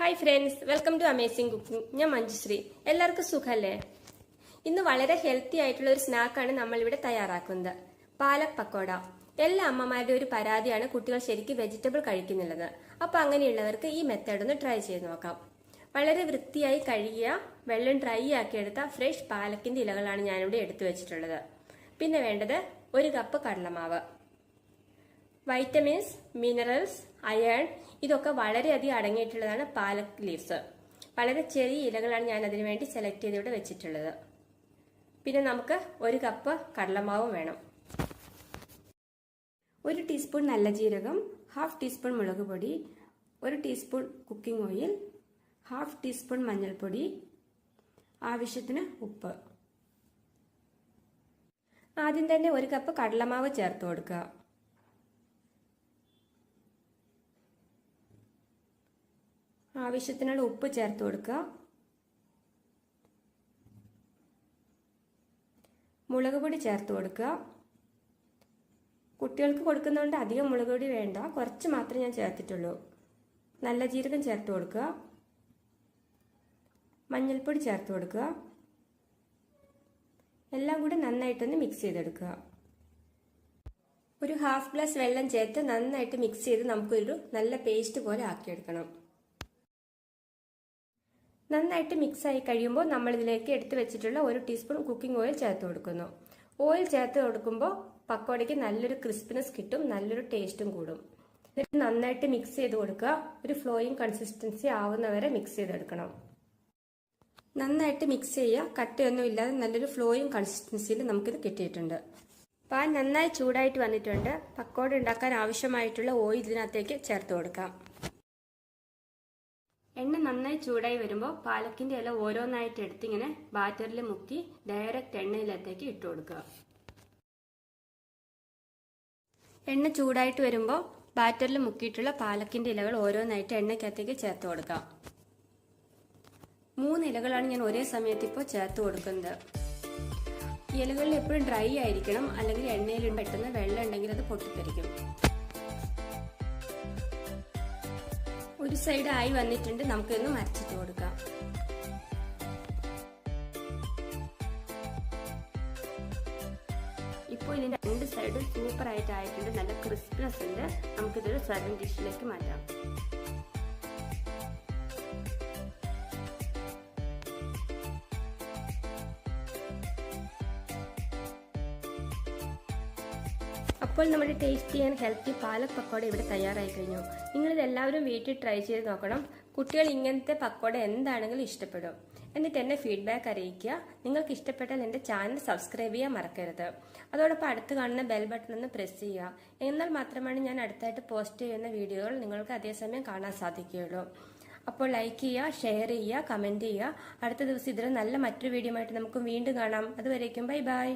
Hi friends, welcome to amazing cooking. ഞാൻ മഞ്ജുശ്രീ. എല്ലാവർക്കും സുഖല്ലേ? ഇന്ന് വളരെ ഹെൽത്തി ആയിട്ടുള്ള ഒരു സ്നാക്കാണ് നമ്മളിവിടെ തയ്യാറാക്കുന്നത്, പാലക് പക്കോട. എല്ലാ അമ്മമാരുടെ ഒരു പരാതിയാണ് കുട്ടികൾ ശരിക്കും വെജിറ്റബിൾ കഴിക്കുന്നുള്ളത്. അപ്പൊ അങ്ങനെയുള്ളവർക്ക് ഈ മെത്തേഡ് ഒന്ന് ട്രൈ ചെയ്ത് നോക്കാം. വളരെ വൃത്തിയായി കഴുകിയ വെള്ളം ഡ്രൈ ആക്കിയെടുത്ത ഫ്രഷ് പാലക്കിന്റെ ഇലകളാണ് ഞാനിവിടെ എടുത്തു വെച്ചിട്ടുള്ളത്. പിന്നെ വേണ്ടത് 1 കപ്പ് കടലമാവ്. വൈറ്റമിൻസ്, മിനറൽസ്, അയൺ ഇതൊക്കെ വളരെയധികം അടങ്ങിയിട്ടുള്ളതാണ് പാലക് ലീവ്സ്. വളരെ ചെറിയ ഇലകളാണ് ഞാൻ അതിനു വേണ്ടി സെലക്ട് ചെയ്ത് ഇവിടെ വെച്ചിട്ടുള്ളത്. പിന്നെ നമുക്ക് 1 കപ്പ് കടലമാവും വേണം. 1 ടീസ്പൂൺ നല്ല ജീരകം, 1/2 ടീസ്പൂൺ മുളക് പൊടി, 1 ടീസ്പൂൺ കുക്കിംഗ് ഓയിൽ, 1/2 ടീസ്പൂൺ മഞ്ഞൾപ്പൊടി, ആവശ്യത്തിന് ഉപ്പ്. ആദ്യം തന്നെ 1 കപ്പ് കടലമാവ് ചേർത്ത് കൊടുക്കുക. ആവശ്യത്തിനുള്ള ഉപ്പ് ചേർത്ത് കൊടുക്കുക. മുളക് പൊടി ചേർത്ത് കൊടുക്കുക. കുട്ടികൾക്ക് കൊടുക്കുന്നതുകൊണ്ട് അധികം മുളക് പൊടി വേണ്ട, കുറച്ച് മാത്രമേ ഞാൻ ചേർത്തിട്ടുള്ളൂ. നല്ല ജീരകം ചേർത്ത് കൊടുക്കുക. മഞ്ഞൾപ്പൊടി ചേർത്ത് കൊടുക്കുക. എല്ലാം കൂടി നന്നായിട്ടൊന്ന് മിക്സ് ചെയ്തെടുക്കുക. ഒരു 1/2 ഗ്ലാസ് വെള്ളം ചേർത്ത് നന്നായിട്ട് മിക്സ് ചെയ്ത് നമുക്കൊരു നല്ല പേസ്റ്റ് പോലെ ആക്കിയെടുക്കണം. നന്നായിട്ട് മിക്സ് ആയി കഴിയുമ്പോൾ നമ്മൾ ഇതിലേക്ക് എടുത്തു വെച്ചിട്ടുള്ള 1 ടീസ്പൂൺ കുക്കിംഗ് ഓയിൽ ചേർത്ത് കൊടുക്കുന്നു. ഓയിൽ ചേർത്ത് കൊടുക്കുമ്പോൾ പക്കോടയ്ക്ക് നല്ലൊരു ക്രിസ്പിനെസ് കിട്ടും, നല്ലൊരു ടേസ്റ്റും കൂടും. എന്നിട്ട് നന്നായിട്ട് മിക്സ് ചെയ്ത് കൊടുക്കുക. ഒരു ഫ്ലോയിങ് കൺസിസ്റ്റൻസി ആവുന്നവരെ മിക്സ് ചെയ്തെടുക്കണം. നന്നായിട്ട് മിക്സ് ചെയ്യുക. കട്ടയൊന്നും ഇല്ലാതെ നല്ലൊരു ഫ്ലോയിങ് കൺസിസ്റ്റൻസിയിൽ നമുക്കിത് കിട്ടിയിട്ടുണ്ട്. പാൻ നന്നായി ചൂടായിട്ട് വന്നിട്ടുണ്ട്. പക്കോട ഉണ്ടാക്കാൻ ആവശ്യമായിട്ടുള്ള ഓയിൽ ഇതിനകത്തേക്ക് ചേർത്ത് കൊടുക്കാം. എണ്ണ നന്നായി ചൂടായി വരുമ്പോൾ പാലക്കിന്റെ ഇല ഓരോന്നായിട്ട് എടുത്ത് ഇങ്ങനെ ബാറ്ററിൽ മുക്കി ഡയറക്റ്റ് എണ്ണയിലേക്ക് ഇട്ട് കൊടുക്കുക. എണ്ണ ചൂടായിട്ട് വരുമ്പോൾ ബാറ്ററിൽ മുക്കിയിട്ടുള്ള പാലക്കിന്റെ ഇലകൾ ഓരോന്നായിട്ട് എണ്ണയ്ക്കകത്തേക്ക് ചേർത്ത് കൊടുക്കാം. 3 ഇലകളാണ് ഞാൻ ഒരേ സമയത്ത് ഇപ്പോൾ ചേർത്ത് കൊടുക്കുന്നത്. ഇലകളിൽ എപ്പോഴും ഡ്രൈ ആയിരിക്കണം, അല്ലെങ്കിൽ എണ്ണയിൽ പെട്ടെന്ന് വെള്ളം ഉണ്ടെങ്കിൽ അത് പൊട്ടിത്തെറിക്കും. ഒരു സൈഡ് ആയി വന്നിട്ടുണ്ട്, നമുക്കൊന്ന് മറിച്ചിട്ട് കൊടുക്കാം. ഇപ്പോൾ ഇതിന്റെ 2 സൈഡും സൂപ്പർ ആയിട്ട് ആയിട്ടുണ്ട്, നല്ല ക്രിസ്പിനെസ് ഉണ്ട്. നമുക്കിതൊരു സർവിംഗ് ഡിഷിലേക്ക് മാറ്റാം. അപ്പോൾ നമ്മുടെ tasty and healthy palak pakoda ഇവിടെ തയ്യാറായി കഴിഞ്ഞു. നിങ്ങളിത് എല്ലാവരും വീട്ടിൽ ട്രൈ ചെയ്ത് നോക്കണം. കുട്ടികൾ ഇങ്ങനത്തെ പക്കോട എന്താണെങ്കിലും ഇഷ്ടപ്പെടും. എന്നിട്ട് എന്നെ ഫീഡ്ബാക്ക് അറിയിക്കുക. നിങ്ങൾക്ക് ഇഷ്ടപ്പെട്ടാൽ എൻ്റെ ചാനൽ സബ്സ്ക്രൈബ് ചെയ്യാൻ മറക്കരുത്. അതോടൊപ്പം അടുത്ത് കാണുന്ന ബെൽ ബട്ടൺ ഒന്ന് പ്രസ് ചെയ്യുക. എന്നാൽ മാത്രമാണ് ഞാൻ അടുത്തായിട്ട് പോസ്റ്റ് ചെയ്യുന്ന വീഡിയോകൾ നിങ്ങൾക്ക് അതേസമയം കാണാൻ സാധിക്കുകയുള്ളൂ. അപ്പോൾ ലൈക്ക് ചെയ്യുക, ഷെയർ ചെയ്യുക, കമൻറ്റ് ചെയ്യുക. അടുത്ത ദിവസം ഇതിൽ നല്ല മറ്റൊരു വീഡിയോ ആയിട്ട് നമുക്ക് വീണ്ടും കാണാം. അതുവരേക്കും ബൈ ബൈ.